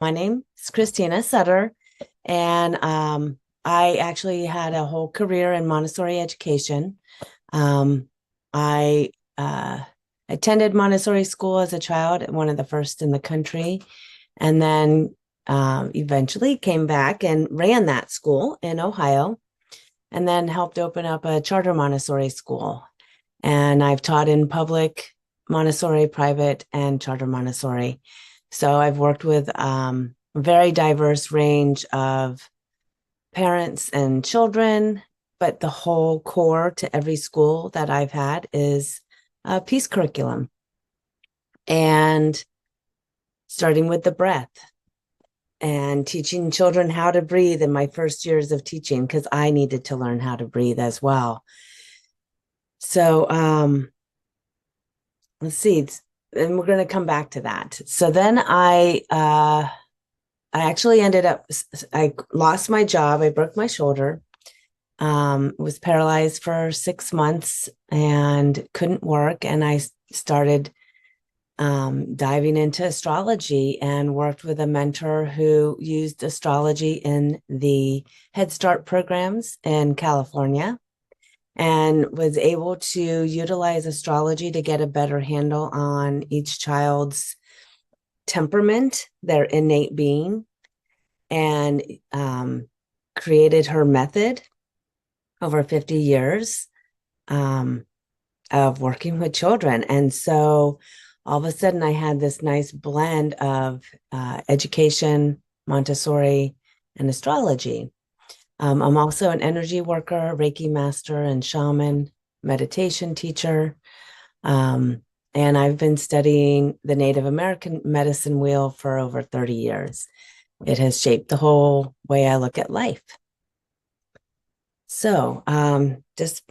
My name is Christina Sutter, and I actually had a whole career in Montessori education. I attended Montessori school as a child, one of the first in the country, and then eventually came back and ran that school in Ohio, and then helped open up a charter Montessori school. And I've taught in public Montessori, private, and charter Montessori. So I've worked with a very diverse range of parents and children, but the whole core to every school that I've had is a peace curriculum. And starting with the breath and teaching children how to breathe in my first years of teaching, because I needed to learn how to breathe as well. So let's see, and we're going to come back to that. So then I actually ended up, I lost my job. I broke my shoulder, was paralyzed for 6 months and couldn't work. And I started diving into astrology and worked with a mentor who used astrology in the Head Start programs in California and was able to utilize astrology to get a better handle on each child's temperament, their innate being, and created her method over 50 years of working with children. And so all of a sudden, I had this nice blend of education, Montessori, and astrology. I'm also an energy worker, Reiki master, and shaman, meditation teacher. And I've been studying the Native American medicine wheel for over 30 years. It has shaped the whole way I look at life. So, just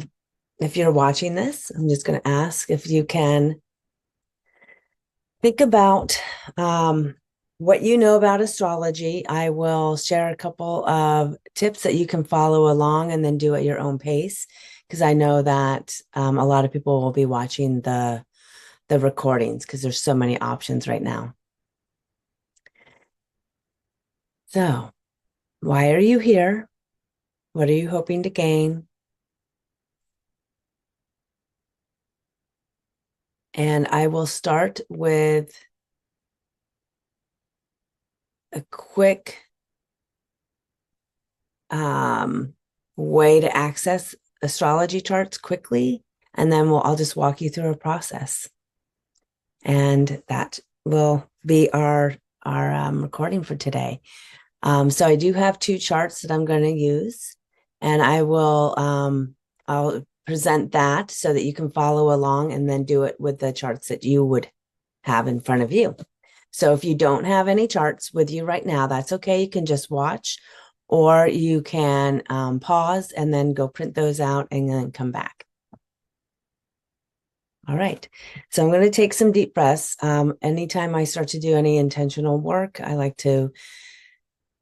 if you're watching this, I'm just going to ask if you can think about what you know about astrology. I will share a couple of tips that you can follow along and then do at your own pace, because I know that a lot of people will be watching the recordings because there's so many options right now. So, why are you here? What are you hoping to gain? And I will start with a quick way to access astrology charts quickly, and then I'll just walk you through a process. And that will be our recording for today. So I do have two charts that I'm going to use, and I'll present that so that you can follow along and then do it with the charts that you would have in front of you. So if you don't have any charts with you right now, that's okay. You can just watch, or you can pause and then go print those out and then come back. All right. So I'm going to take some deep breaths. Anytime I start to do any intentional work, I like to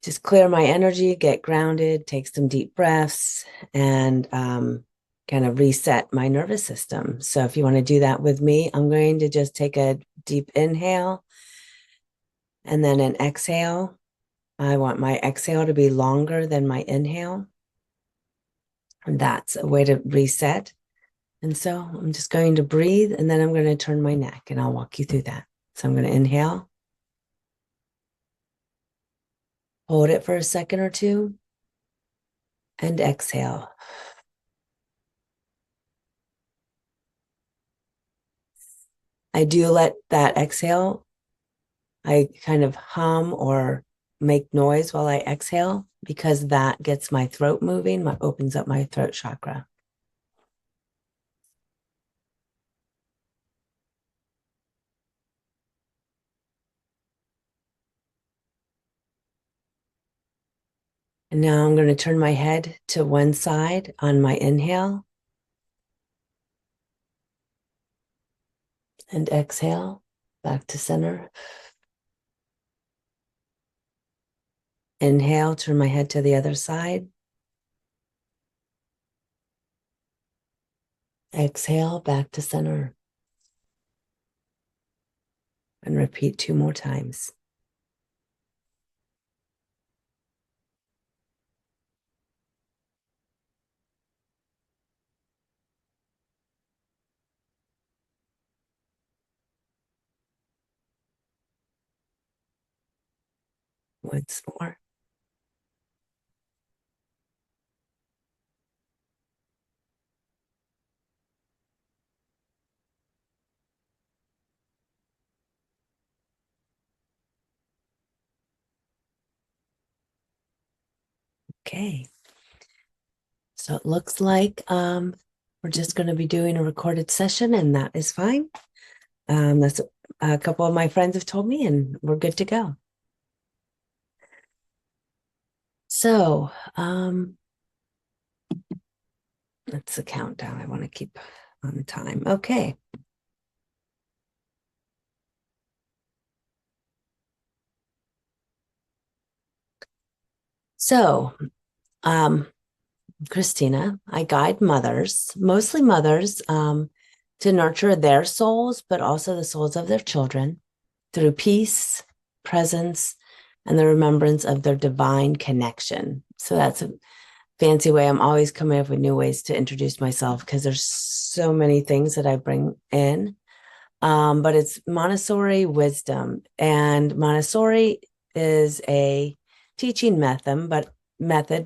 just clear my energy, get grounded, take some deep breaths, and kind of reset my nervous system. So if you want to do that with me, I'm going to just take a deep inhale and then an exhale. I want my exhale to be longer than my inhale. And that's a way to reset. And so I'm just going to breathe, and then I'm going to turn my neck, and I'll walk you through that. So I'm going to inhale, hold it for a second or two, and exhale. I do let that exhale, I kind of hum or make noise while I exhale, because that gets my throat moving, opens up my throat chakra. And now I'm going to turn my head to one side on my inhale and exhale back to center. Inhale, turn my head to the other side. Exhale, back to center. And repeat 2 more times. once more. Okay. So it looks like we're just going to be doing a recorded session, and that is fine. That's a couple of my friends have told me, and we're good to go. So that's the countdown. I want to keep on time. Okay. So, Christina, I guide mothers, mostly mothers, to nurture their souls, but also the souls of their children through peace, presence, and the remembrance of their divine connection. So that's a fancy way. I'm always coming up with new ways to introduce myself because there's so many things that I bring in. But it's Montessori wisdom, and Montessori is a teaching method,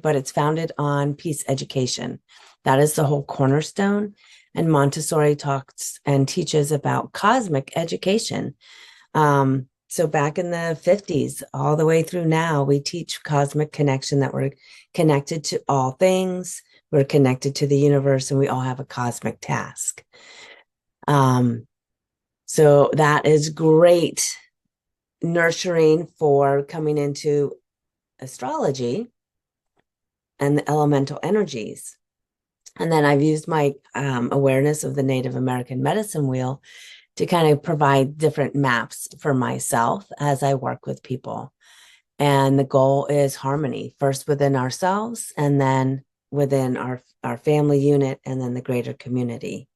but it's founded on peace education. That is the whole cornerstone. And Montessori talks and teaches about cosmic education. So back in the 50s, all the way through now, we teach cosmic connection, that we're connected to all things, we're connected to the universe, and we all have a cosmic task. So that is great nurturing for coming into astrology and the elemental energies. And then I've used my awareness of the Native American medicine wheel to kind of provide different maps for myself as I work with people. And the goal is harmony, first within ourselves, and then within our family unit, and then the greater community.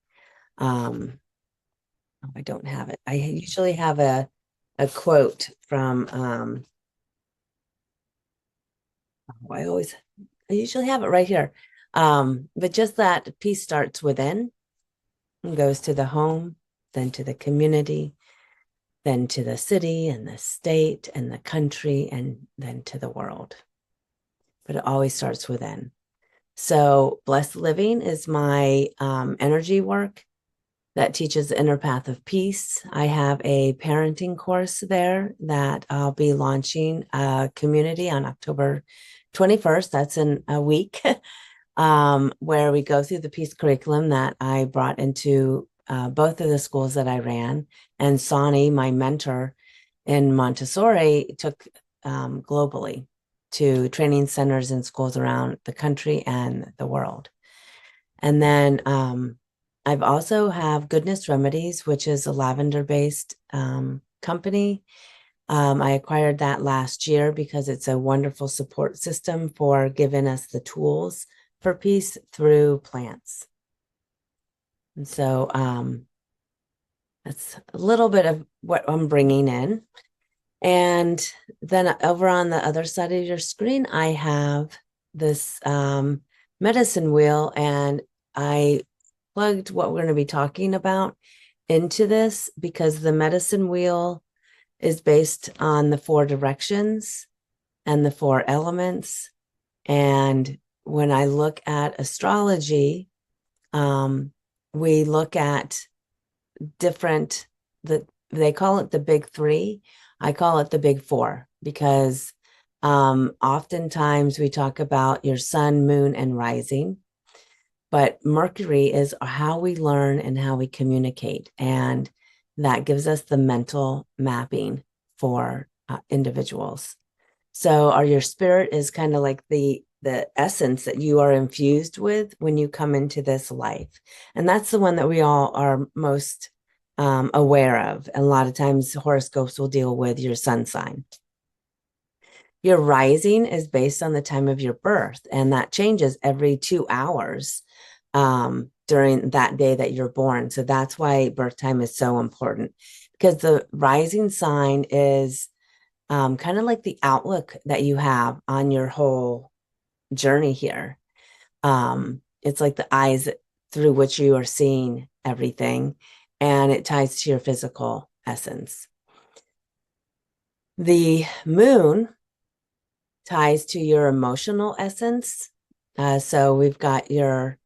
I don't have it. I usually have a quote from I usually have it right here. But just that peace starts within and goes to the home, then to the community, then to the city and the state and the country, and then to the world. But it always starts within. So Blessed Living is my energy work that teaches the inner path of peace. I have a parenting course there that I'll be launching a community on October 21st. That's in a week, where we go through the peace curriculum that I brought into both of the schools that I ran. And Sani, my mentor in Montessori, took globally to training centers and schools around the country and the world. And then I've also have Goodness Remedies, which is a lavender-based company. I acquired that last year because it's a wonderful support system for giving us the tools for peace through plants. And so that's a little bit of what I'm bringing in. And then over on the other side of your screen, I have this medicine wheel, and I plugged what we're going to be talking about into this because the medicine wheel is based on the 4 directions and the 4 elements. And when I look at astrology, we look at different, they call it the big 3. I call it the big 4 because oftentimes we talk about your sun, moon, and rising. But Mercury is how we learn and how we communicate. And that gives us the mental mapping for individuals. So your spirit is kind of like the essence that you are infused with when you come into this life. And that's the one that we all are most aware of. And a lot of times horoscopes will deal with your sun sign. Your rising is based on the time of your birth, and that changes every 2 hours during that day that you're born. So that's why birth time is so important, because the rising sign is kind of like the outlook that you have on your whole journey here. It's like the eyes through which you are seeing everything, and it ties to your physical essence. The moon ties to your emotional essence. So we've got your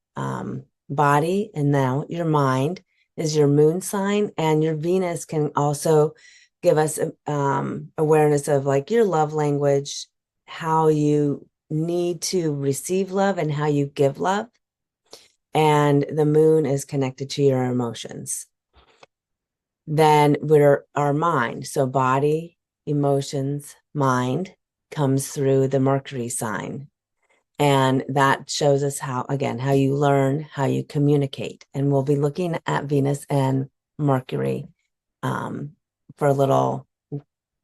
body, and now your mind is your moon sign, and your Venus can also give us awareness of like your love language, how you need to receive love and how you give love. And the moon is connected to your emotions. Then we're our mind. So body, emotions, mind comes through the Mercury sign. And that shows us how, again, how you learn, how you communicate. And we'll be looking at Venus and Mercury for a little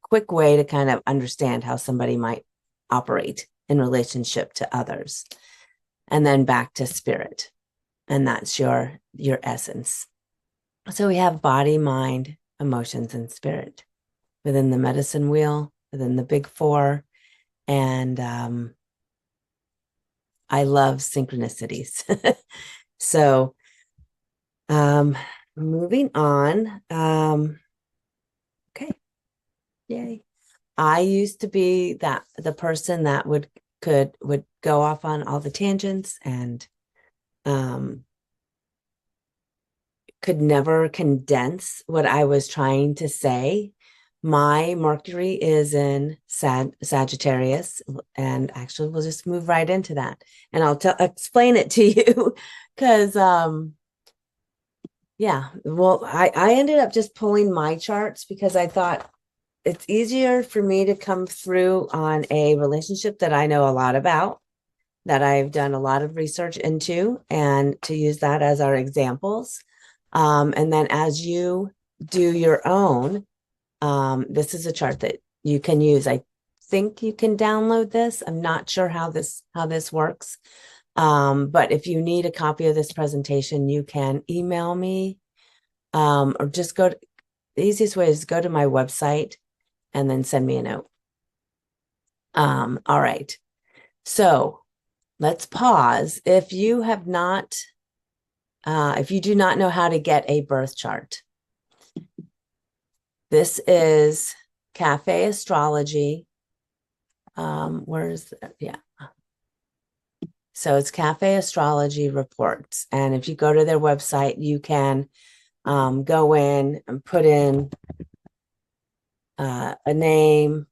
quick way to kind of understand how somebody might operate in relationship to others. And then back to spirit. And that's your essence. So we have body, mind, emotions, and spirit within the medicine wheel, within the big four. And I love synchronicities. So moving on. Okay. Yay. I used to be the person that would go off on all the tangents and could never condense what I was trying to say. My Mercury is in Sagittarius, and actually we'll just move right into that, and I'll explain it to you because yeah, well, I ended up just pulling my charts because I thought it's easier for me to come through on a relationship that I know a lot about, that I've done a lot of research into, and to use that as our examples. And then as you do your own, this is a chart that you can use. I think you can download this. I'm not sure how this works. But if you need a copy of this presentation, you can email me, or just the easiest way is go to my website and then send me a note. All right. So let's pause. If you have not, if you do not know how to get a birth chart, this is Cafe Astrology. Where's that? Yeah. So it's Cafe Astrology Reports. And if you go to their website, you can go in and put in a name,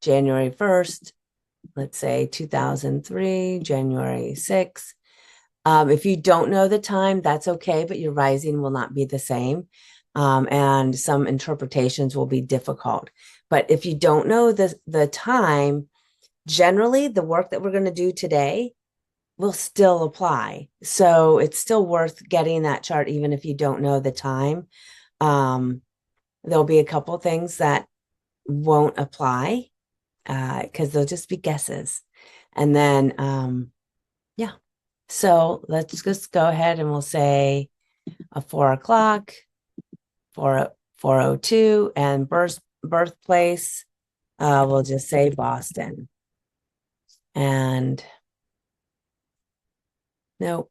January 1st, let's say 2003, January 6th. If you don't know the time, that's okay, but your rising will not be the same. And some interpretations will be difficult. But if you don't know the time, generally the work that we're going to do today will still apply. So it's still worth getting that chart, even if you don't know the time. There'll be a couple things that won't apply because they'll just be guesses. And then, yeah. So let's just go ahead and we'll say a 4 o'clock, 4:02, and birthplace. We'll just say Boston. And nope.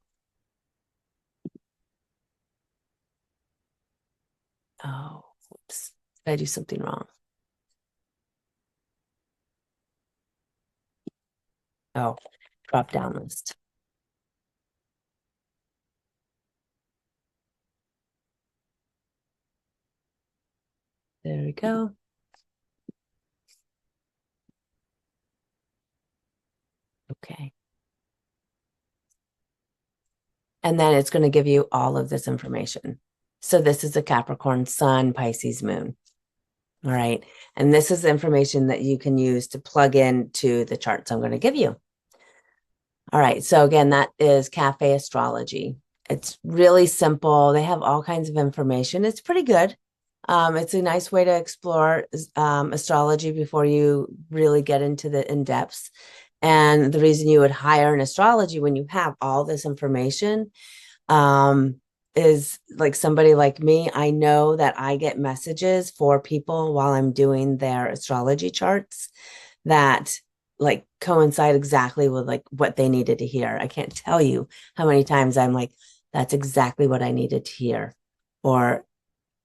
Oh, whoops. Did I do something wrong? Oh, drop down list. There we go. Okay. And then it's going to give you all of this information. So this is a Capricorn Sun, Pisces Moon. All right. And this is the information that you can use to plug into the charts I'm going to give you. All right. So again, that is Cafe Astrology. It's really simple. They have all kinds of information. It's pretty good. It's a nice way to explore astrology before you really get into the in-depths. And the reason you would hire an astrology when you have all this information is like somebody like me. I know that I get messages for people while I'm doing their astrology charts that like coincide exactly with like what they needed to hear. I can't tell you how many times I'm like, that's exactly what I needed to hear. Or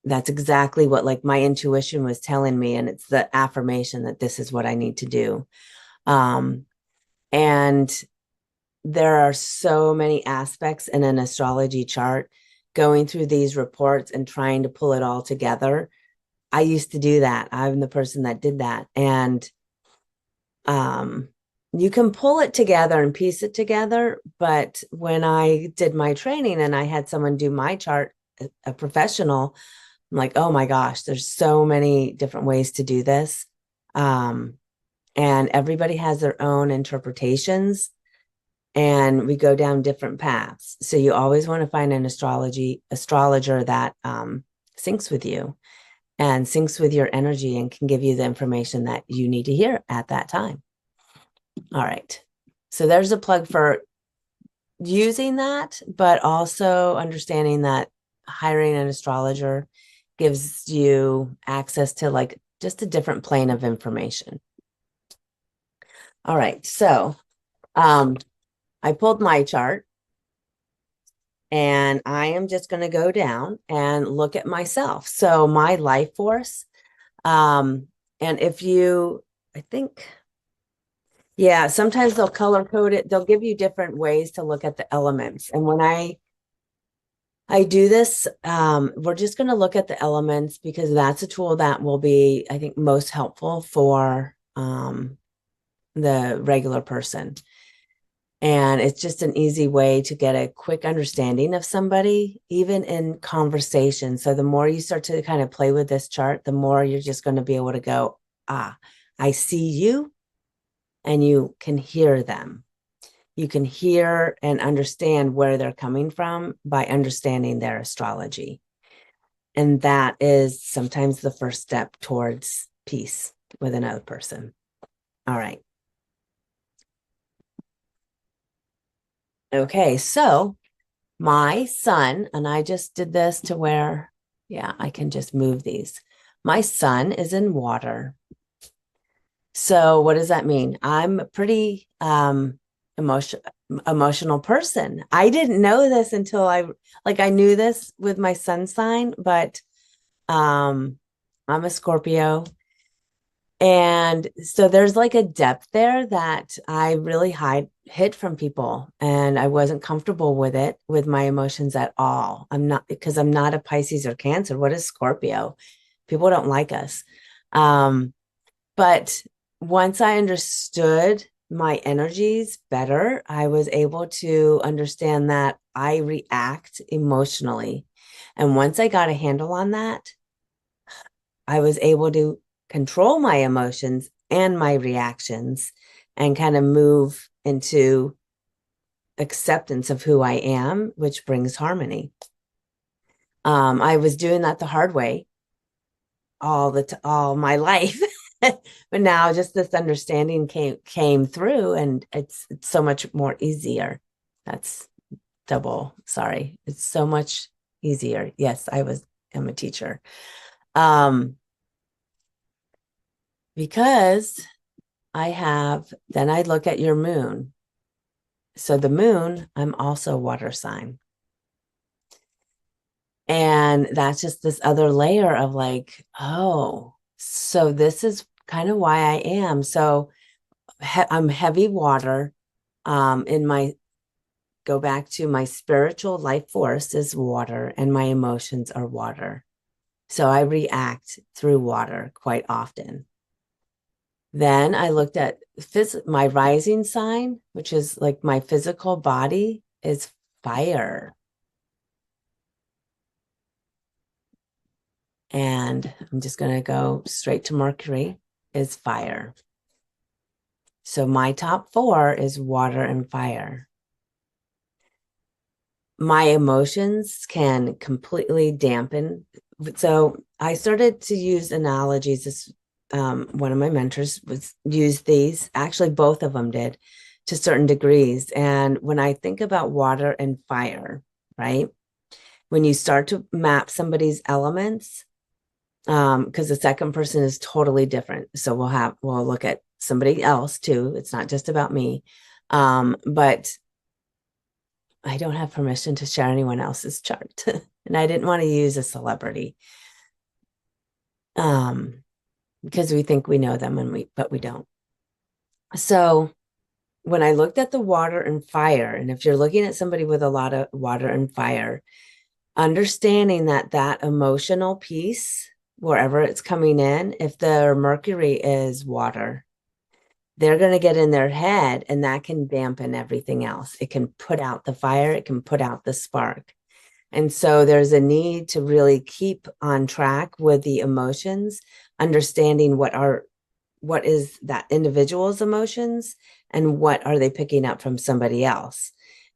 that's exactly what like my intuition was telling me. And it's the affirmation that this is what I need to do. And there are so many aspects in an astrology chart. Going through these reports and trying to pull it all together, I used to do that. I'm the person that did that. And you can pull it together and piece it together. But when I did my training and I had someone do my chart, a professional, I'm like, oh my gosh, there's so many different ways to do this. And everybody has their own interpretations, and we go down different paths. So you always want to find an astrologer that syncs with you and syncs with your energy and can give you the information that you need to hear at that time. All right. So there's a plug for using that, but also understanding that hiring an astrologer gives you access to like just a different plane of information. All right. So I pulled my chart, and I am just going to go down and look at myself. So my life force, and if you, I think, yeah, sometimes they'll color code it. They'll give you different ways to look at the elements. And when I do this, we're just going to look at the elements because that's a tool that will be, I think, most helpful for the regular person. And it's just an easy way to get a quick understanding of somebody, even in conversation. So the more you start to kind of play with this chart, the more you're just going to be able to go, ah, I see you, and you can hear them. You can hear and understand where they're coming from by understanding their astrology. And that is sometimes the first step towards peace with another person. All right. Okay, so my sun, and I just did this to where, yeah, I can just move these. My sun is in water. So what does that mean? I'm a pretty emotional person. I didn't know this until I knew this with my sun sign, but I'm a Scorpio. And so there's like a depth there that I really hid from people, and I wasn't comfortable with it, with my emotions at all. I'm not, because I'm not a Pisces or Cancer. What is Scorpio? People don't like us. But once I understood my energies better, I was able to understand that I react emotionally. And once I got a handle on that, I was able to control my emotions and my reactions and kind of move into acceptance of who I am, which brings harmony. I was doing that the hard way all my life. But now just this understanding came through, and it's so much more easier. That's double, sorry. It's so much easier. Yes, am a teacher. Because then I look at your moon. So the moon, I'm also water sign. And that's just this other layer of like, oh, so this is kind of why I am. So I'm heavy water. Go back to my spiritual life force is water, and my emotions are water. So I react through water quite often. Then I looked at my rising sign, which is like my physical body, is fire. And I'm just going to go straight to Mercury, is fire. So my top four is water and fire. My emotions can completely dampen. So I started to use analogies. One of my mentors used these. Actually, both of them did, to certain degrees. And when I think about water and fire, right? When you start to map somebody's elements, because the second person is totally different. So we'll look at somebody else too. It's not just about me. But I don't have permission to share anyone else's chart. And I didn't want to use a celebrity. Because we think we know them, but we don't. So when I looked at the water and fire, and if you're looking at somebody with a lot of water and fire, understanding that that emotional piece, wherever it's coming in, if their Mercury is water, they're going to get in their head, and that can dampen everything else. It can put out the fire, it can put out the spark. And so there's a need to really keep on track with the emotions, understanding what is that individual's emotions and what are they picking up from somebody else,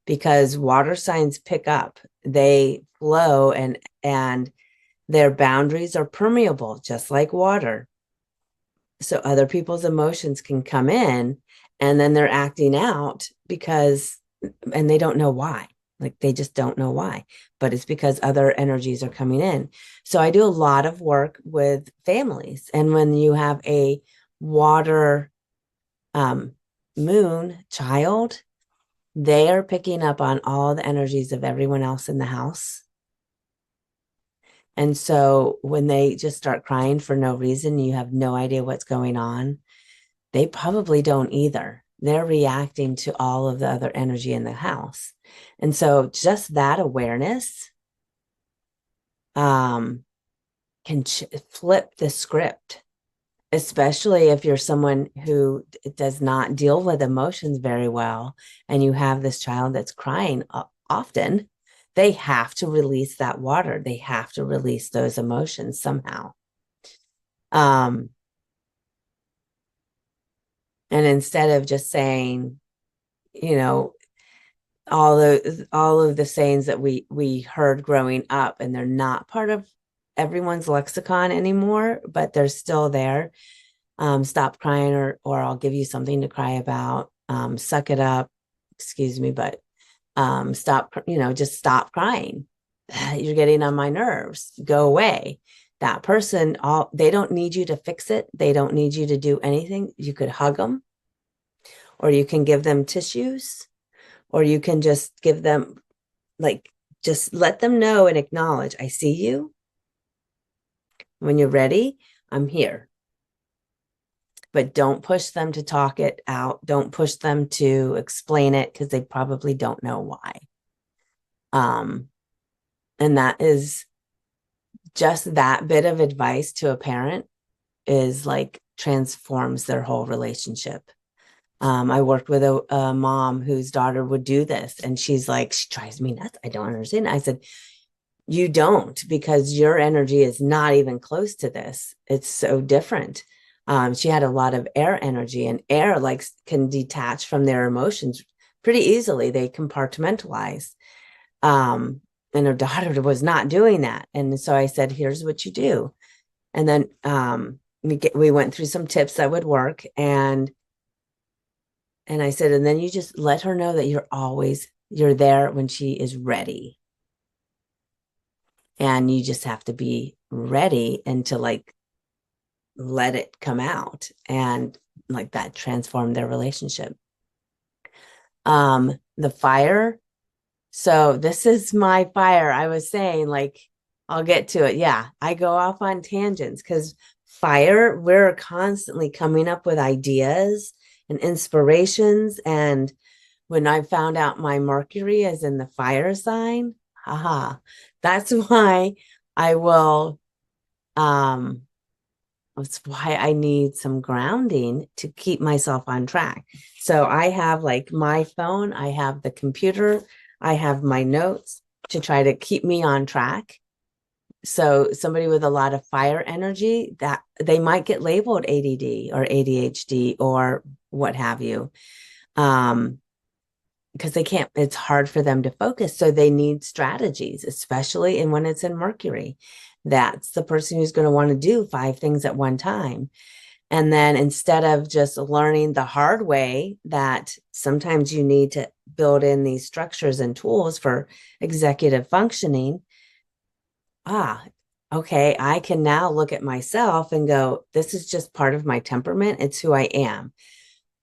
because water signs pick up, they flow, and their boundaries are permeable just like water. So other people's emotions can come in, and then they're acting out because, and they don't know why. Like they just don't know why, but it's because other energies are coming in. So I do a lot of work with families. And when you have a water um, moon child, they are picking up on all the energies of everyone else in the house. And so when they just start crying for no reason, you have no idea what's going on. They probably don't either. They're reacting to all of the other energy in the house. And so just that awareness can flip the script, especially if you're someone who does not deal with emotions very well and you have this child that's crying often. They have to release that water. They have to release those emotions somehow. Um, and instead of just saying, you know, all of the sayings that we heard growing up, and they're not part of everyone's lexicon anymore, but they're still there. Stop crying, or I'll give you something to cry about. Suck it up, excuse me, but stop, just stop crying. You're getting on my nerves. Go away. That person, they don't need you to fix it. They don't need you to do anything. You could hug them, or you can give them tissues, or you can just give them, like, just let them know and acknowledge, I see you. When you're ready, I'm here. But don't push them to talk it out. Don't push them to explain it, because they probably don't know why. And that is just that bit of advice to a parent is like transforms their whole relationship. I worked with a mom whose daughter would do this, and she's like, she drives me nuts. I don't understand. I said, you don't, because your energy is not even close to this. It's so different. She had a lot of air energy, and air like can detach from their emotions pretty easily. They compartmentalize. And her daughter was not doing that. And so I said, here's what you do. And then we went through some tips that would work. And I said, and then you just let her know that you're there when she is ready. And you just have to be ready and to like let it come out, and like that transformed their relationship. The fire. So this is my fire. I was saying, like, I'll get to it. Yeah, I go off on tangents because fire, we're constantly coming up with ideas and inspirations. And when I found out my Mercury is in the fire sign, haha, that's why I will that's why I need some grounding to keep myself on track. So I have like my phone, I have the computer, I have my notes to try to keep me on track. So somebody with a lot of fire energy, that they might get labeled ADD or ADHD or what have you. Because they can't, it's hard for them to focus. So they need strategies, especially when it's in Mercury. That's the person who's going to want to do 5 things at one time. And then instead of just learning the hard way, that sometimes you need to build in these structures and tools for executive functioning. Okay, I can now look at myself and go, this is just part of my temperament. It's who I am.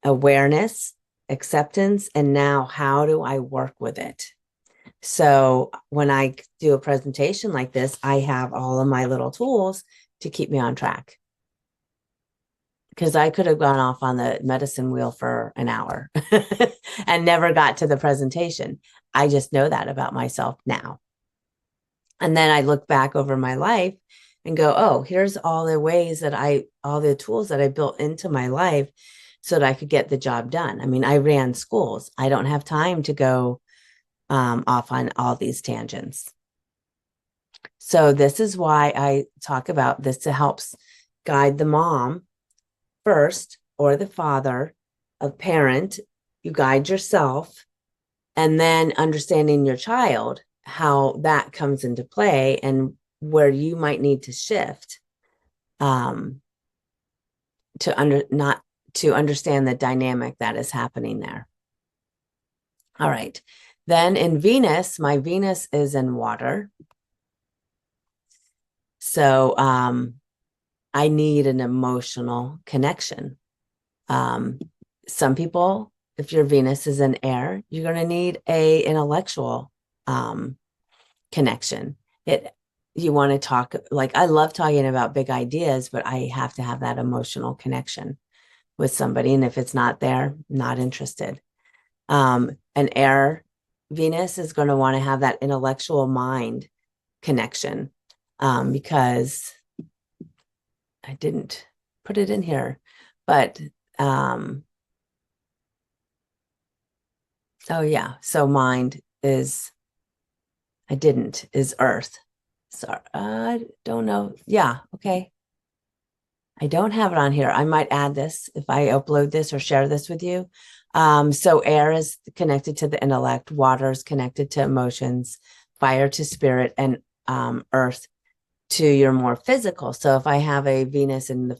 Awareness, acceptance, and now how do I work with it? So when I do a presentation like this, I have all of my little tools to keep me on track. because I could have gone off on the medicine wheel for an hour and never got to the presentation. I just know that about myself now. And then I look back over my life and go, oh, here's all the ways that all the tools that I built into my life so that I could get the job done. I mean, I ran schools. I don't have time to go off on all these tangents. So this is why I talk about this, to help guide the mom first, or the father, a parent. You guide yourself, and then understanding your child, how that comes into play and where you might need to shift to understand the dynamic that is happening there. All right. Then in Venus, my Venus is in water. So I need an emotional connection. Some people, if your Venus is in air, you're going to need a intellectual connection. You want to talk, like, I love talking about big ideas, but I have to have that emotional connection with somebody. And if it's not there, not interested. An air Venus is going to want to have that intellectual mind connection, because I didn't put it in here, but oh yeah, so mind is earth. So I don't know. Yeah, okay. I don't have it on here. I might add this if I upload this or share this with you. So air is connected to the intellect, water is connected to emotions, fire to spirit, and earth to your more physical. So if I have a Venus in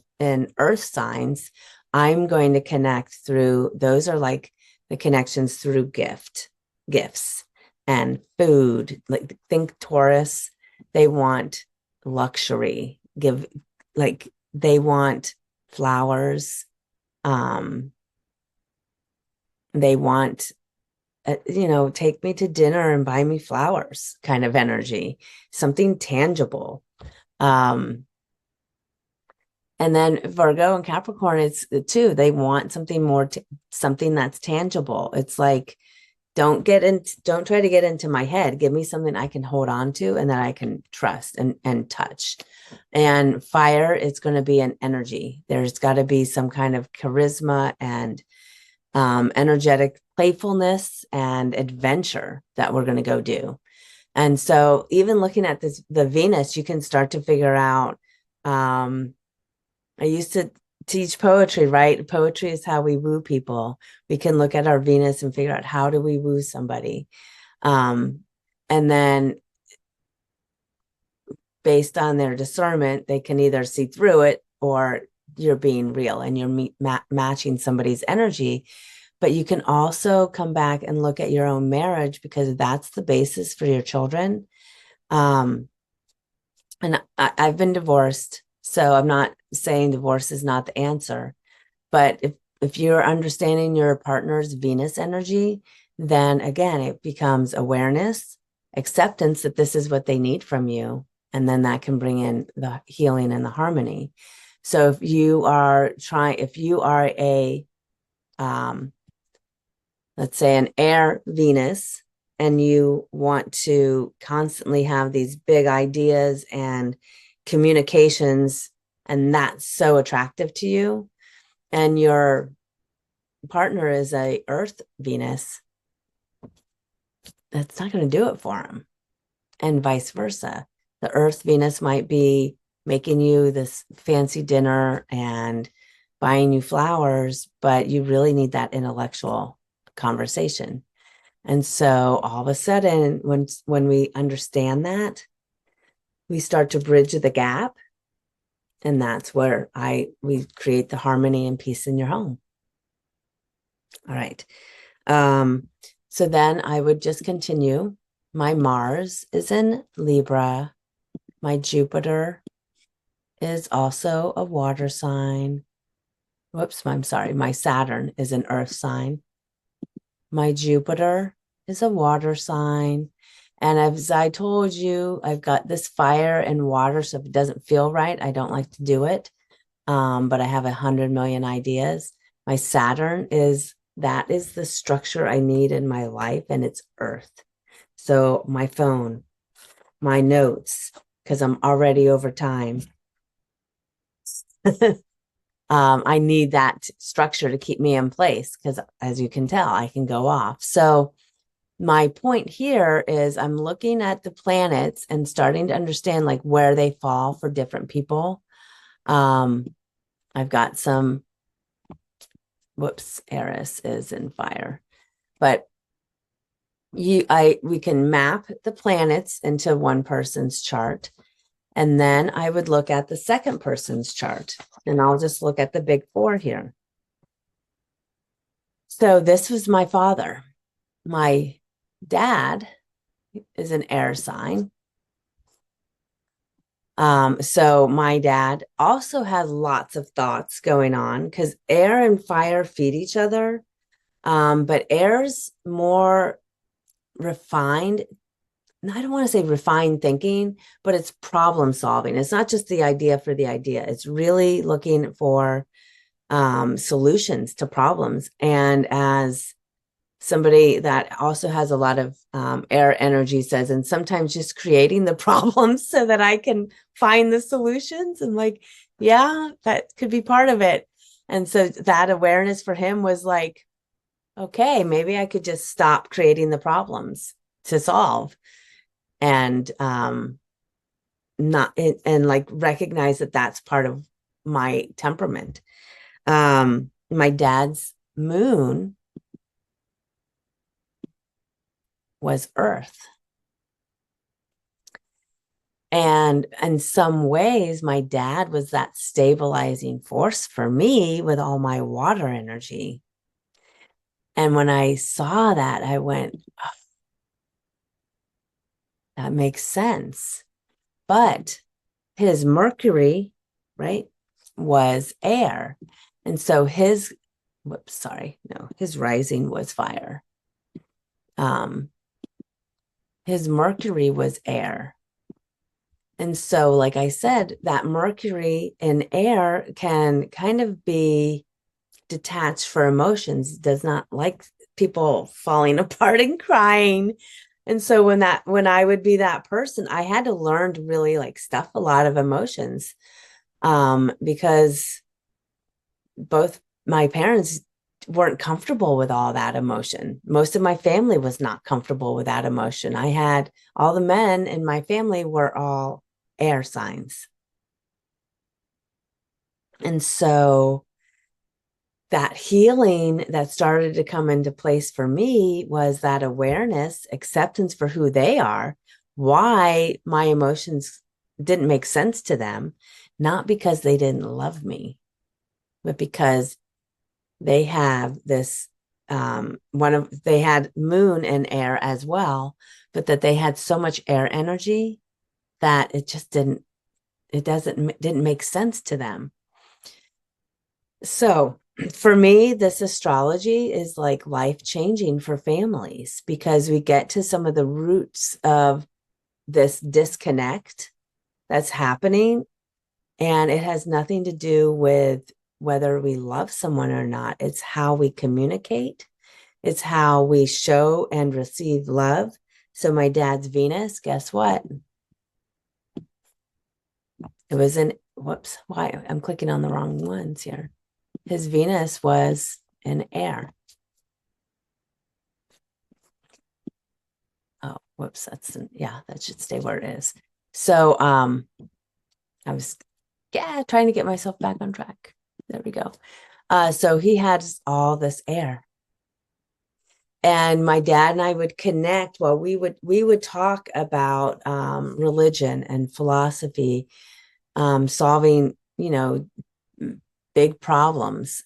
earth signs, I'm going to connect through, those are like the connections through gifts and food. Like, think Taurus, they want luxury, they want flowers. They want, take me to dinner and buy me flowers kind of energy, something tangible. And then Virgo and Capricorn, it's too, they want something more, something that's tangible. It's like, don't try to get into my head. Give me something I can hold on to and that I can trust and touch. And fire, it's going to be an energy. There's got to be some kind of charisma and energetic playfulness and adventure that we're going to go do. And so even looking at the Venus, you can start to figure out, I used to teach poetry, right? Poetry is how we woo people. We can look at our Venus and figure out, how do we woo somebody? And then based on their discernment, they can either see through it, or you're being real and you're matching somebody's energy. But you can also come back and look at your own marriage, because that's the basis for your children. And I've been divorced, so I'm not saying divorce is not the answer. But if you're understanding your partner's Venus energy, then again, it becomes awareness, acceptance that this is what they need from you. And then that can bring in the healing and the harmony. So if you are a, let's say an air Venus, and you want to constantly have these big ideas and communications, and that's so attractive to you, and your partner is a earth Venus, that's not going to do it for them. And vice versa. The earth Venus might be making you this fancy dinner and buying you flowers, but you really need that intellectual conversation. And so all of a sudden, when we understand that, we start to bridge the gap. And that's where we create the harmony and peace in your home. All right. So then I would just continue. My Mars is in Libra. My Jupiter is also a water sign. Whoops, I'm sorry. My Saturn is an earth sign. My Jupiter is a water sign. And as I told you, I've got this fire and water. So if it doesn't feel right, I don't like to do it. but I have 100 million ideas. My Saturn that is the structure I need in my life, and it's Earth. So my phone, my notes, because I'm already over time. I need that structure to keep me in place because, as you can tell, I can go off. So my point here is I'm looking at the planets and starting to understand like where they fall for different people. I've got some, whoops, Eris is in fire, but we can map the planets into one person's chart. And then I would look at the second person's chart, and I'll just look at the big four here. So this was my father. My dad is an air sign. So my dad also has lots of thoughts going on because air and fire feed each other. But air's more refined. I don't want to say refined thinking, but it's problem solving. It's not just the idea for the idea. It's really looking for solutions to problems. And as somebody that also has a lot of air energy says, and sometimes just creating the problems so that I can find the solutions. And like, yeah, that could be part of it. And so that awareness for him was like, okay, maybe I could just stop creating the problems to solve and not and like recognize that that's part of my temperament. My dad's moon was Earth. And in some ways, my dad was that stabilizing force for me with all my water energy. And when I saw that, I went, oh, that makes sense. But his Mercury, right, was air. And so his rising was fire. His Mercury was air. And so, like I said, that Mercury in air can kind of be detached for emotions, does not like people falling apart and crying. And so when I would be that person, I had to learn to really like stuff a lot of emotions. Because both my parents weren't comfortable with all that emotion. Most of my family was not comfortable with that emotion. I had all the men in my family were all air signs. And so that healing that started to come into place for me was that awareness, acceptance for who they are, why my emotions didn't make sense to them, not because they didn't love me, but because they have this they had moon and air as well, but that they had so much air energy that it just didn't make sense to them. So for me, this astrology is like life changing for families because we get to some of the roots of this disconnect that's happening. And it has nothing to do with whether we love someone or not. It's how we communicate. It's how we show and receive love. So my dad's Venus, guess what? It was whoops, why? I'm clicking on the wrong ones here. His Venus was in air. Oh, whoops, that should stay where it is. So I was trying to get myself back on track. There we go. So he had all this air. And my dad and I would connect while we would talk about religion and philosophy, solving, big problems,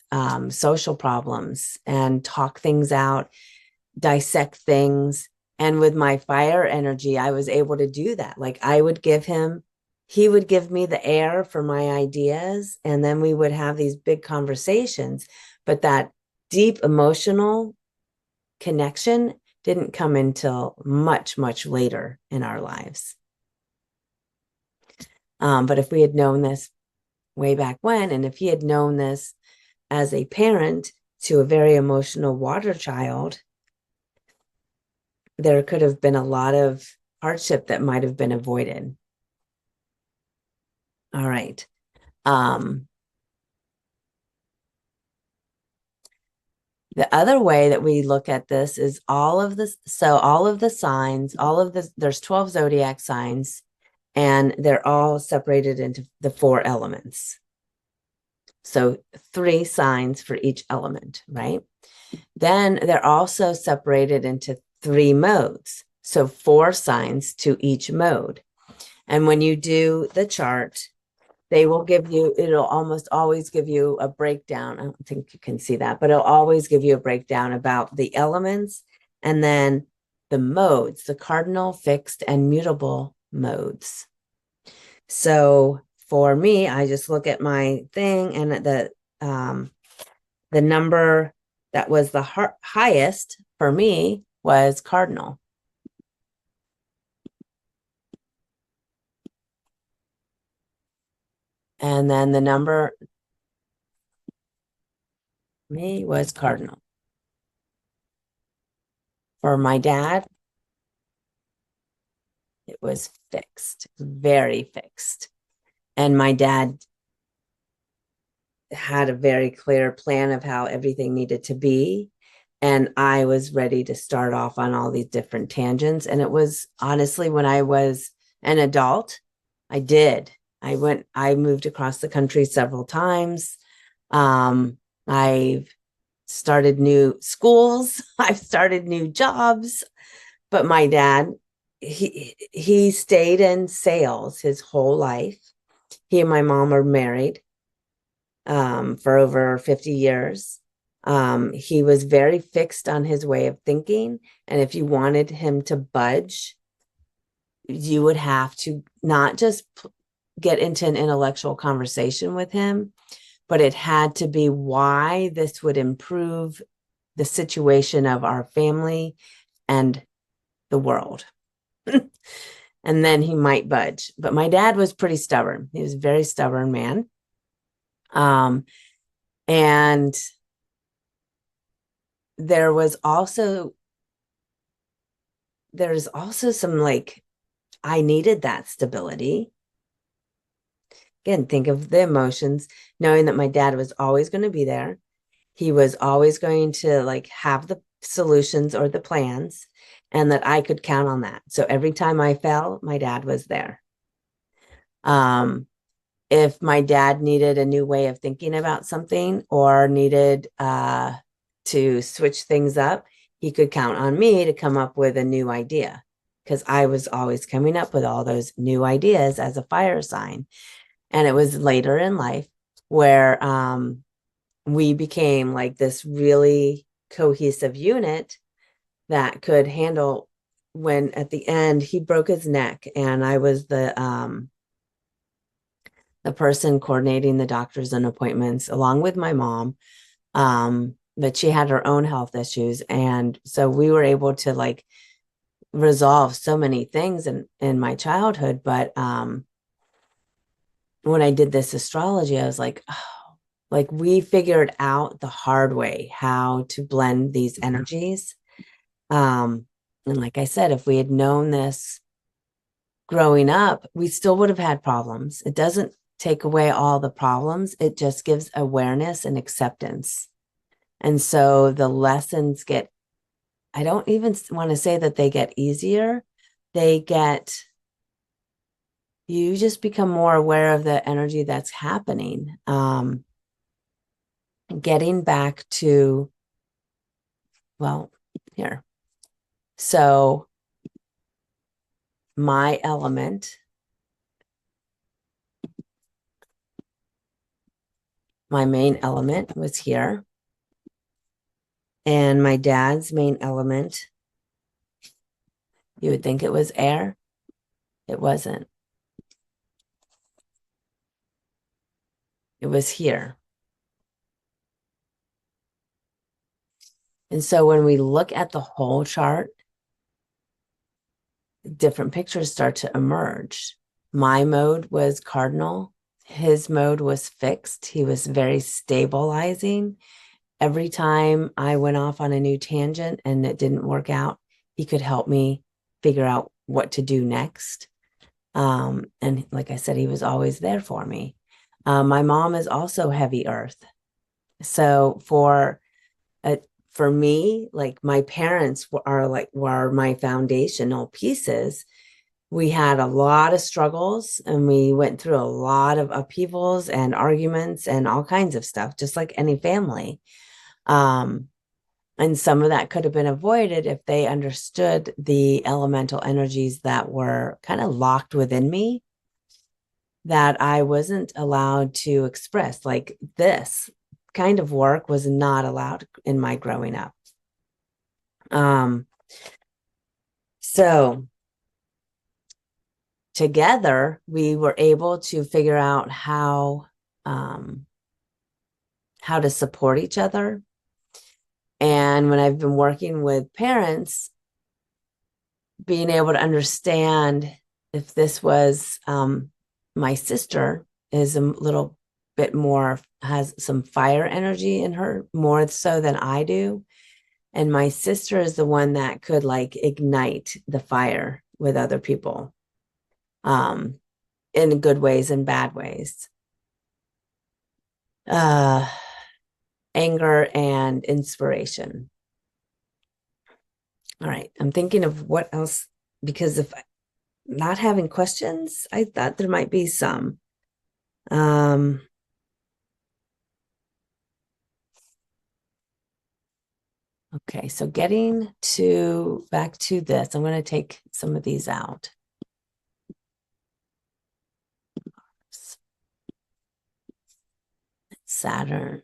social problems, and talk things out, dissect things. And with my fire energy, I was able to do that. Like he would give me the air for my ideas, and then we would have these big conversations. But that deep emotional connection didn't come until much, much later in our lives. But if we had known this way back when. And if he had known this as a parent to a very emotional water child, there could have been a lot of hardship that might have been avoided. All right. The other way that we look at this is all of this. So all of the signs, there's 12 zodiac signs, and they're all separated into the 4 elements. So 3 signs for each element, right? Then they're also separated into 3 modes. So 4 signs to each mode. And when you do the chart, they will give you, it'll almost always give you a breakdown. I don't think you can see that, but it'll always give you a breakdown about the elements and then the modes, the cardinal, fixed, and mutable modes. So for me, I just look at my thing, and the number that was the highest for me was cardinal. And then the number for me was cardinal. For my dad, it was fixed, very fixed. And my dad had a very clear plan of how everything needed to be. And I was ready to start off on all these different tangents. And it was honestly, when I was an adult, I moved across the country several times. I've started new schools. I've started new jobs. But my dad, he stayed in sales his whole life. He and my mom are married for over 50 years. He was very fixed on his way of thinking. And if you wanted him to budge, you would have to not just get into an intellectual conversation with him, but it had to be why this would improve the situation of our family and the world. And then he might budge. But my dad was pretty stubborn. He was a very stubborn man. And there's also some, like, I needed that stability. Again, think of the emotions, knowing that my dad was always going to be there. He was always going to, like, have the solutions or the plans, and that I could count on that. So every time I fell, my dad was there. If my dad needed a new way of thinking about something or needed to switch things up, he could count on me to come up with a new idea, because I was always coming up with all those new ideas as a fire sign. And it was later in life where we became like this really cohesive unit that could handle, when at the end he broke his neck and I was the person coordinating the doctors and appointments along with my mom. But she had her own health issues. And so we were able to, like, resolve so many things in my childhood. But when I did this astrology, I was like, oh, like, we figured out the hard way how to blend these energies. And like I said, if we had known this growing up, we still would have had problems. It doesn't take away all the problems. It just gives awareness and acceptance. And so the lessons get, I don't even want to say that they get easier. You just become more aware of the energy that's happening. Getting back to, well, here. So my element, my main element was here. And my dad's main element, you would think it was air. It wasn't. It was here. And so when we look at the whole chart, different pictures start to emerge. My mode was cardinal. his mode was fixed. He was very stabilizing. Every time I went off on a new tangent and it didn't work out, he could help me figure out what to do next. And like I said, he was always there for me. My mom is also heavy earth. So for me, like my parents were my foundational pieces. We had a lot of struggles and we went through a lot of upheavals and arguments and all kinds of stuff, just like any family. Um, and some of that could have been avoided if they understood the elemental energies that were kind of locked within me that I wasn't allowed to express. Like this kind of work was not allowed in my growing up. So together we were able to figure out how to support each other. And when I've been working with parents, being able to understand if this was my sister is a little bit more, has some fire energy in her more so than I do. And my sister is the one that could like ignite the fire with other people in good ways and bad ways. Anger and inspiration. All right. I'm thinking of what else, because if not having questions, I thought there might be some. Okay, so getting to back to this, I'm going to take some of these out. Saturn,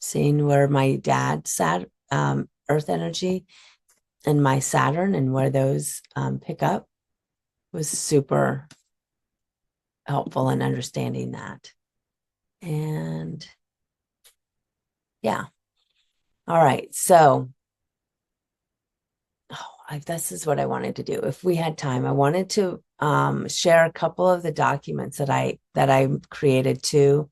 seeing where my dad sat, Earth energy and my Saturn and where those pick up was super helpful in understanding that. And yeah. All right. So this is what I wanted to do. If we had time, I wanted to share a couple of the documents that I created too.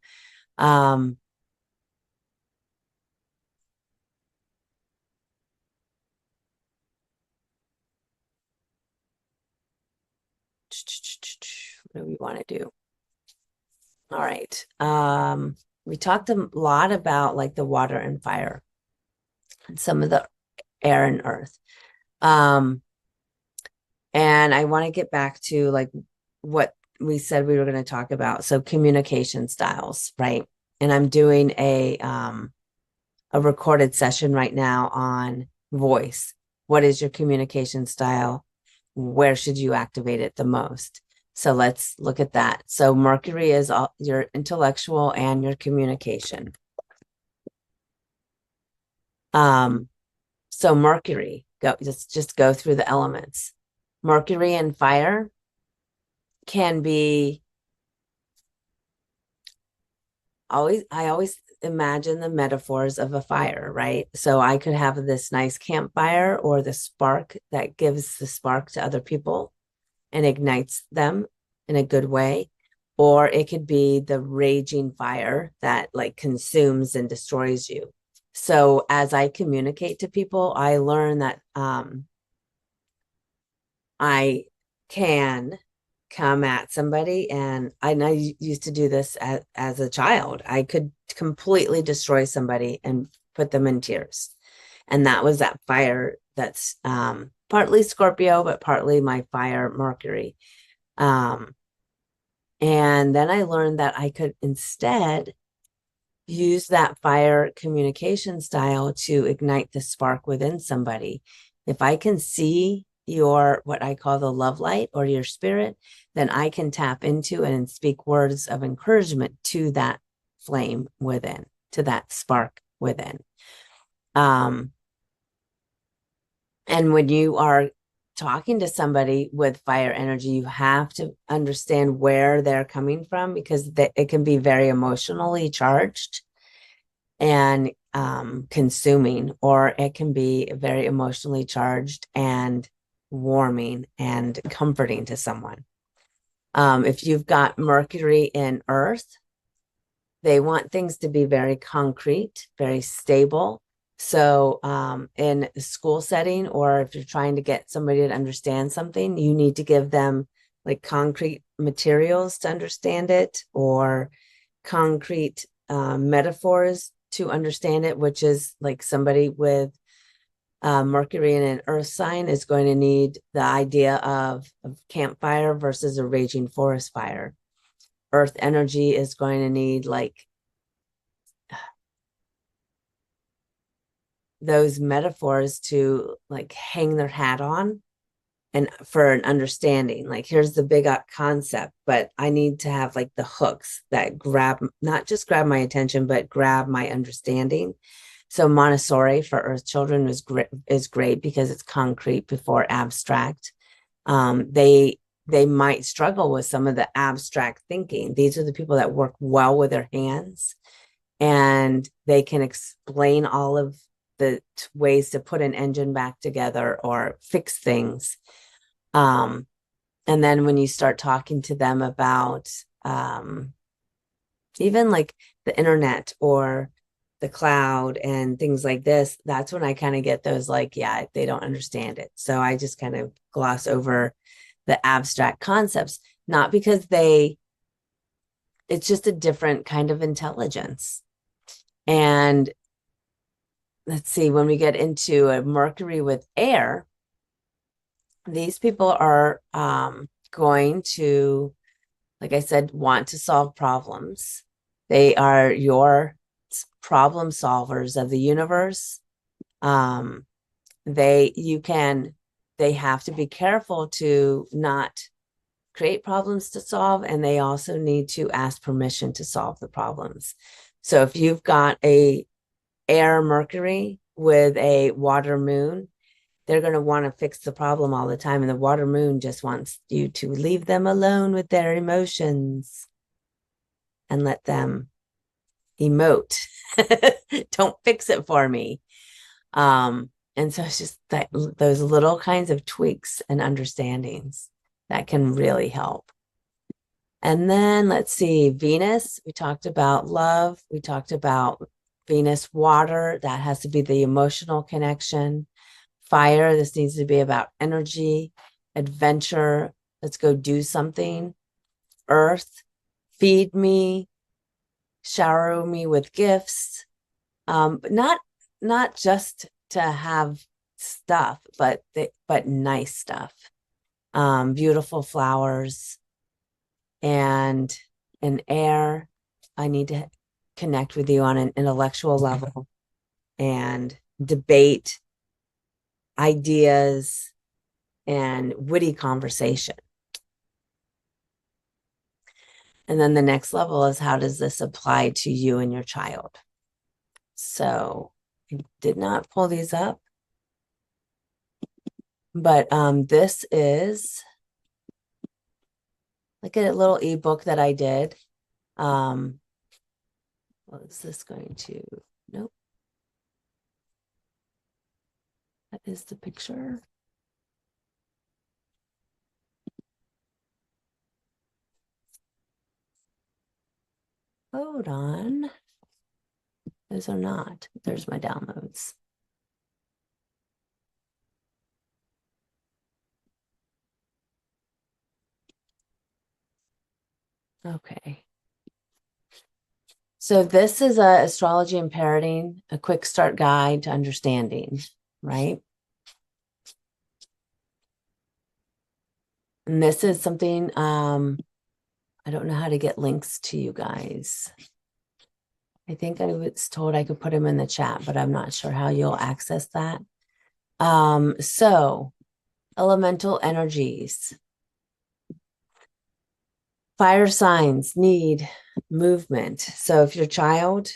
What do we want to do? All right. We talked a lot about like the water and fire, and some of the air and earth. And I want to get back to like what we said we were going to talk about. So communication styles, right? And I'm doing a recorded session right now on voice. What is your communication style? Where should you activate it the most? So let's look at that. So Mercury is all your intellectual and your communication. So Mercury, just go through the elements. Mercury and fire can be I always imagine the metaphors of a fire, right? So I could have this nice campfire or the spark that gives the spark to other people and ignites them in a good way. Or it could be the raging fire that like consumes and destroys you. So as I communicate to people, I learn that I can come at somebody, and I used to do this as a child. I could completely destroy somebody and put them in tears. And that was that fire that's partly Scorpio, but partly my fire Mercury. And then I learned that I could instead use that fire communication style to ignite the spark within somebody. If I can see your, what I call the love light or your spirit, then I can tap into it and speak words of encouragement to that flame within, to that spark within. And when you are talking to somebody with fire energy, you have to understand where they're coming from, because it can be very emotionally charged and consuming, or it can be very emotionally charged and warming and comforting to someone. If you've got Mercury in Earth, They want things to be very concrete, very stable. So, in a school setting, or if you're trying to get somebody to understand something, you need to give them like concrete materials to understand it, or concrete metaphors to understand it, which is like somebody with Mercury in an earth sign is going to need the idea of campfire versus a raging forest fire. Earth energy is going to need like those metaphors to like hang their hat on and for an understanding. Like, here's the big concept, but I need to have like the hooks that grab, not just grab my attention, but grab my understanding. So Montessori for earth children is great because it's concrete before abstract. They might struggle with some of the abstract thinking. These are the people that work well with their hands, and they can explain all of the ways to put an engine back together or fix things. And then when you start talking to them about even like the internet or the cloud and things like this, that's when I kind of get those like, yeah, they don't understand it. So I just kind of gloss over the abstract concepts, not because it's just a different kind of intelligence. And let's see, when we get into a Mercury with air, these people are going to, like I said, want to solve problems. They are your problem solvers of the universe. Um, they have to be careful to not create problems to solve, and they also need to ask permission to solve the problems. So if you've got a air Mercury with a water moon, they're going to want to fix the problem all the time. And the water moon just wants you to leave them alone with their emotions and let them emote. Don't fix it for me. And so it's just that those little kinds of tweaks and understandings that can really help. And then let's see, Venus, we talked about love. We talked about Venus water. That has to be the emotional connection. Fire, this needs to be about energy, adventure. Let's go do something. Earth, feed me, shower me with gifts. But not just to have stuff, but nice stuff. Beautiful flowers and an air. I need to connect with you on an intellectual level and debate ideas and witty conversation. And then the next level is, how does this apply to you and your child? So I did not pull these up, but this is like a little ebook that I did. What is this going to? Nope. That is the picture. Hold on. Those are not. There's my downloads. Okay. So this is a Astrology and Parroting, a quick start guide to understanding, right? And this is something, I don't know how to get links to you guys. I think I was told I could put them in the chat, but I'm not sure how you'll access that. So elemental energies. Fire signs need movement. So if your child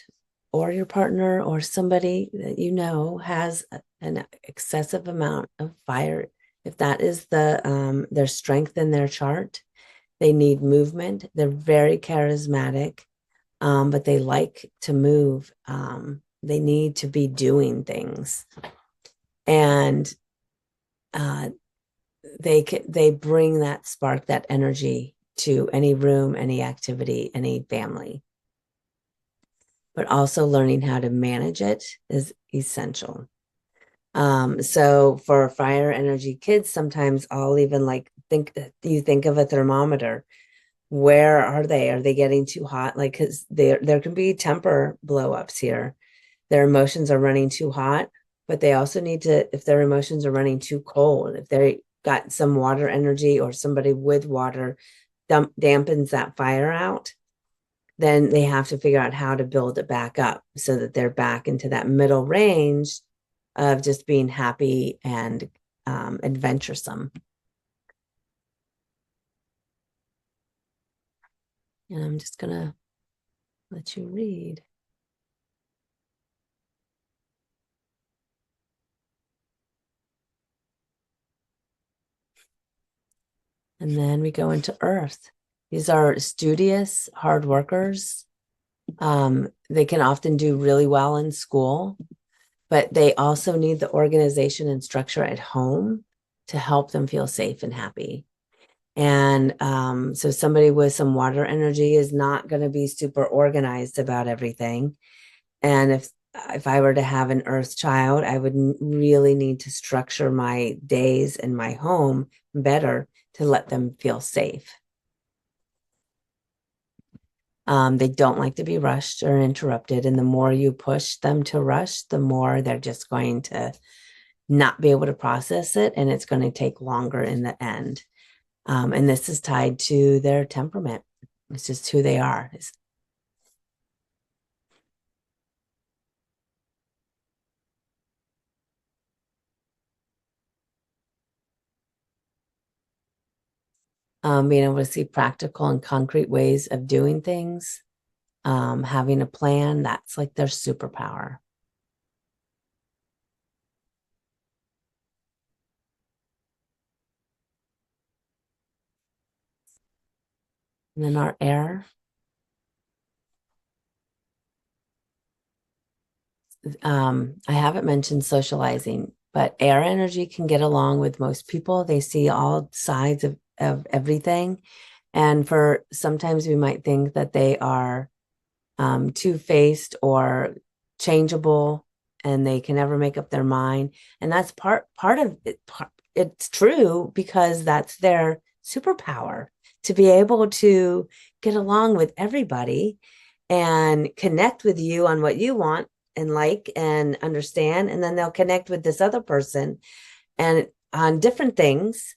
or your partner or somebody that you know has an excessive amount of fire, if that is their strength in their chart, they need movement. They're very charismatic, but they like to move. They need to be doing things, and they bring that spark, that energy to any room, any activity, any family. but also learning how to manage it is essential. So for fire energy kids, sometimes I'll even think of a thermometer. Where are they? Are they getting too hot? Like, because there can be temper blow ups here. Their emotions are running too hot, but they also need to, if their emotions are running too cold, if they got some water energy or somebody with water dampens that fire out, then they have to figure out how to build it back up so that they're back into that middle range of just being happy and adventuresome. And I'm just going to let you read. And then we go into Earth. These are studious, hard workers. They can often do really well in school, but they also need the organization and structure at home to help them feel safe and happy. And so somebody with some water energy is not going to be super organized about everything. And if I were to have an earth child, I would really need to structure my days and my home better to let them feel safe. They don't like to be rushed or interrupted. And the more you push them to rush, the more they're just going to not be able to process it. And it's going to take longer in the end. And this is tied to their temperament. It's just who they are. Being able to see practical and concrete ways of doing things, having a plan, that's like their superpower. And then our air, I haven't mentioned socializing, but air energy can get along with most people. They see all sides of everything. And for sometimes we might think that they are two-faced or changeable and they can never make up their mind. And that's part of it. It's true because that's their superpower to be able to get along with everybody and connect with you on what you want and like and understand. And then they'll connect with this other person and on different things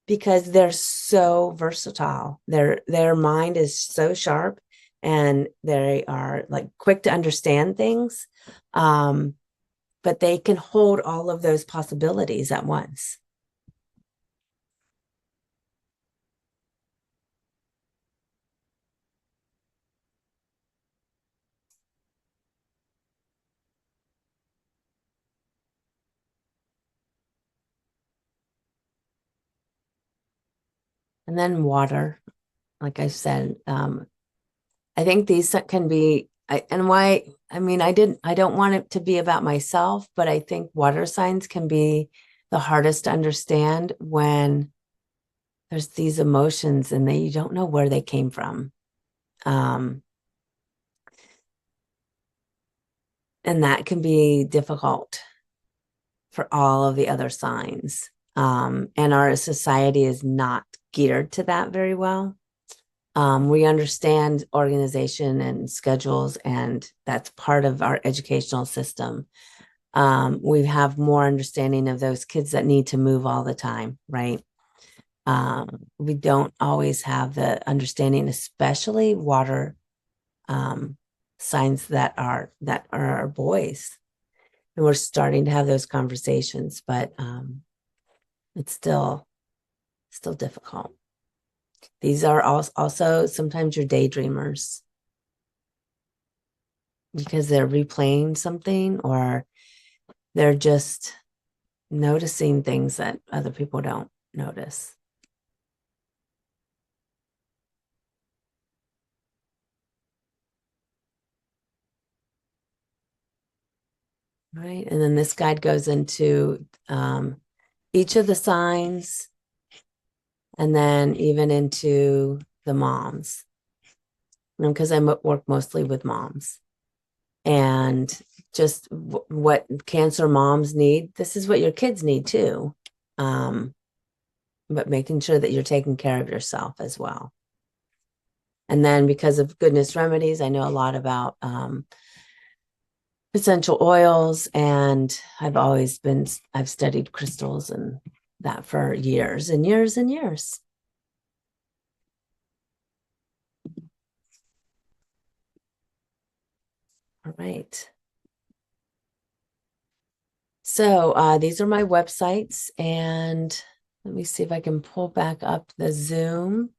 because they're so versatile. Their mind is so sharp and they are like quick to understand things. But they can hold all of those possibilities at once. And then water, like I said, I think these can be, and why, I mean, I don't want it to be about myself, but I think water signs can be the hardest to understand when there's these emotions and you don't know where they came from. Um, and that can be difficult for all of the other signs. And our society is not geared to that very well. We understand organization and schedules, and that's part of our educational system. We have more understanding of those kids that need to move all the time, right? We don't always have the understanding, especially water signs that are our boys. And we're starting to have those conversations, but it's still difficult. These are also sometimes your daydreamers because they're replaying something or they're just noticing things that other people don't notice. Right. And then this guide goes into each of the signs and then even into the moms, because I work mostly with moms. and just what Cancer moms need. This is what your kids need too. But making sure that you're taking care of yourself as well. And then because of Goodness Remedies, I know a lot about essential oils, and I've studied crystals and that for years and years and years. All right. So these are my websites, and let me see if I can pull back up the Zoom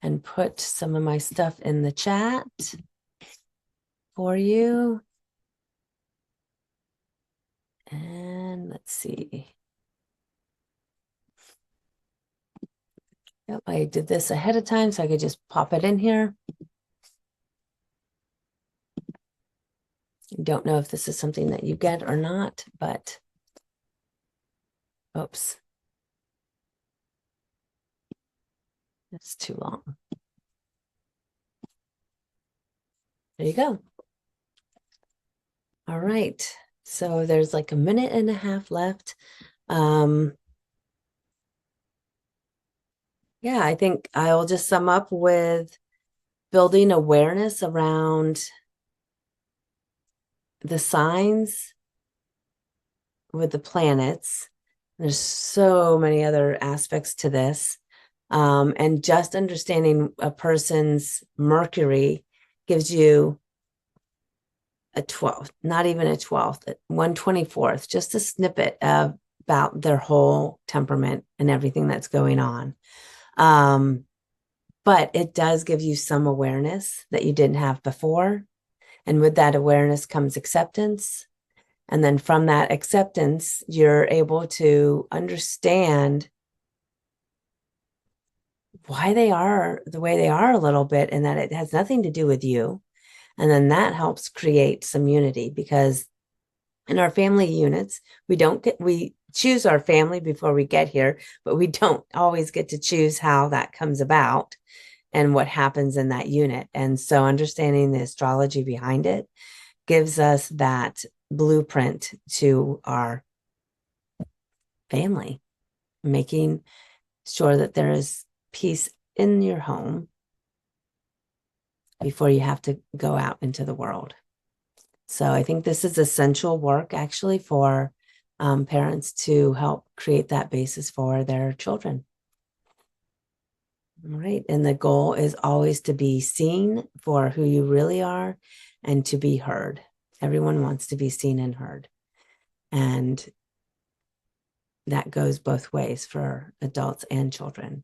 and put some of my stuff in the chat for you. And let's see. Yep, I did this ahead of time so I could just pop it in here. Don't know if this is something that you get or not, but oops. That's too long. There you go. All right. So there's like a minute and a half left. Yeah, I think I'll just sum up with building awareness around the signs with the planets. There's so many other aspects to this. And just understanding a person's Mercury gives you a 12th, not even a 12th, 1/24th, just a snippet about their whole temperament and everything that's going on. But it does give you some awareness that you didn't have before. And with that awareness comes acceptance. And then from that acceptance, you're able to understand why they are the way they are a little bit, and that it has nothing to do with you. And then that helps create some unity, because in our family units, we choose our family before we get here, but we don't always get to choose how that comes about and what happens in that unit. And so understanding the astrology behind it gives us that blueprint to our family, making sure that there is peace in your home before you have to go out into the world. So I think this is essential work actually for parents to help create that basis for their children. All right. And the goal is always to be seen for who you really are and to be heard. Everyone wants to be seen and heard. And that goes both ways for adults and children.